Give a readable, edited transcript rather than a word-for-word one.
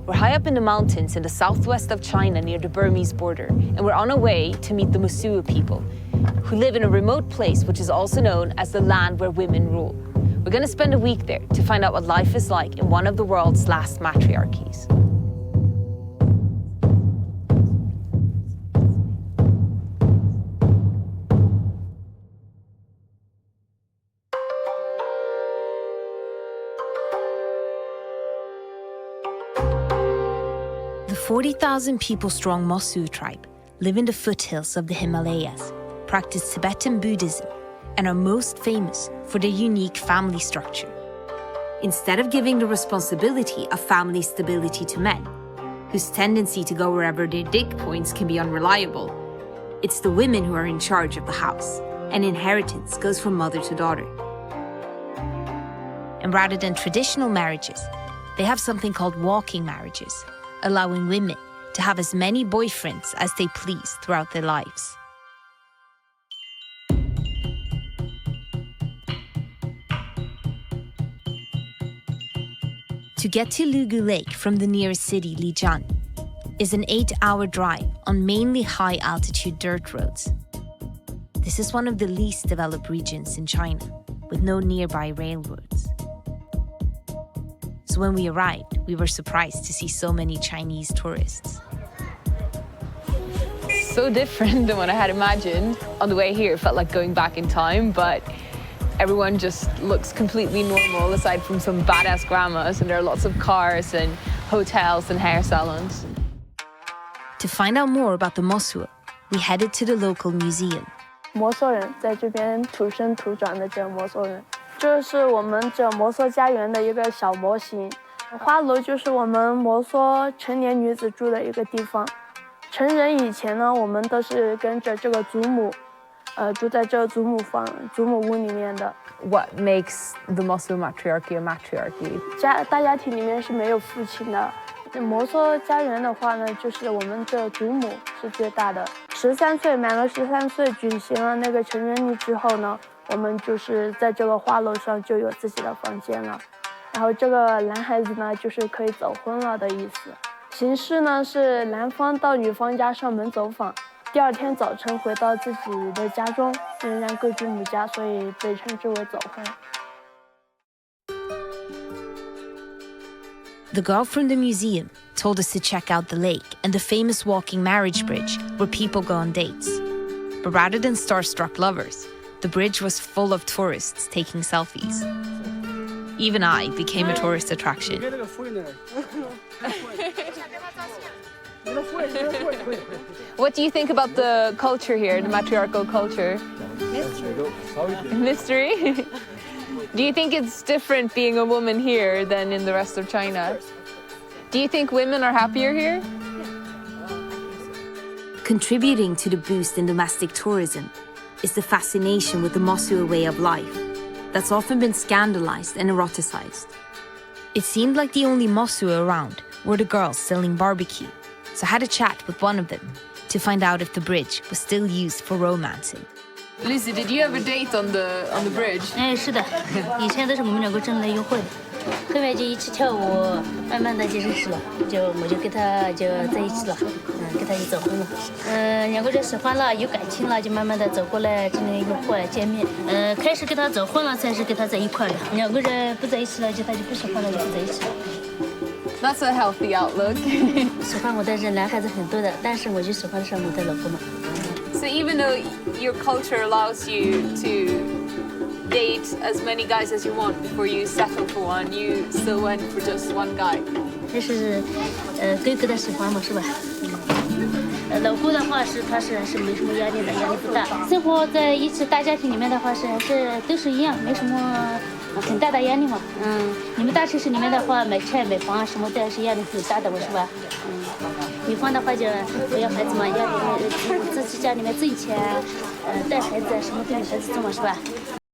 We're high up in the mountains in the southwest of China near the Burmese border, and we're on our way to meet the Mosuo people, who live in a remote place which is also known as the land where women rule. We're going to spend a week there to find out what life is like in one of the world's last matriarchies. The 40,000 people strong Mosuo tribe live in the foothills of the Himalayas, practice Tibetan Buddhism, and are most famous for their unique family structure. Instead of giving the responsibility of family stability to men, whose tendency to go wherever their dick points can be unreliable, it's the women who are in charge of the house, and inheritance goes from mother to daughter. And rather than traditional marriages, they have something called walking marriages, allowing women to have as many boyfriends as they please throughout their lives. To get to Lugu Lake from the nearest city, Lijian, is an 8-hour drive on mainly high-altitude dirt roads. This is one of the least developed regions in China, with no nearby railroads. So when we arrived, we were surprised to see so many Chinese tourists. So different than what I had imagined. On the way here, it felt like going back in time, but everyone just looks completely normal, aside from some badass grandmas, and there are lots of cars and hotels and hair salons. To find out more about the Mosuo, we headed to the local museum. 摩梭人在这边土生土长的这摩梭人。这是我们这摩梭家园的一个小模型，花楼就是我们摩梭成年女子住的一个地方。成人以前呢，我们都是跟着这个祖母，住在这个祖母屋里面的。What makes the Mosuo matriarchy a matriarchy? 大家庭里面是没有父亲的。摩梭家园的话呢，就是我们这祖母是最大的。满了13岁，举行了那个成人礼之后呢。我们就是在这个花楼上就有自己的房间了，然后这个男孩子呢就是可以走婚了的意思。形式呢是男方到女方家上门走访，第二天早晨回到自己的家中，仍然归居母家，所以被称之为走婚。The girl from the museum told us to check out the lake and the famous walking marriage bridge where people go on dates. But rather than star-struck lovers, the bridge was full of tourists taking selfies. Even I became a tourist attraction. What do you think about the culture here, the matriarchal culture? Mystery? Do you think it's different being a woman here than in the rest of China? Do you think women are happier here? Contributing to the boost in domestic tourism is the fascination with the Mosuo way of life that's often been scandalized and eroticized. It seemed like the only Mosuo around were the girls selling barbecue, so I had a chat with one of them to find out if the bridge was still used for romancing. Lucy, did you ever date on the bridge? 是的，以前都是我们两个正在约会的，后面就一起跳舞，慢慢的就认识了，我就跟他就在一起了，跟他就走婚了。两个人喜欢了，有感情了，就慢慢的走过来，今天约会见面。开始跟他走婚了，才是跟他在一块的。两个人不在一起了，他就不喜欢了，就不在一起了。That's a healthy outlook. 喜欢我的人男孩子很多的，但是我就喜欢上我的老公嘛。So even though your culture allows you to date as many guys as you want before you settle for one, you still went for just one guy. 这是哥哥的喜欢嘛，是吧？老公的话他是没什么压力的，压力不大。生活在一起大家庭里面的话是都是一样，没什么很大的压力嘛。你们大城市里面的话买菜买房什么的是压力很大的，是吧？女方的话就不要孩子嘛，压力自己家里面挣钱，带孩子什么都有孩子做嘛，是吧？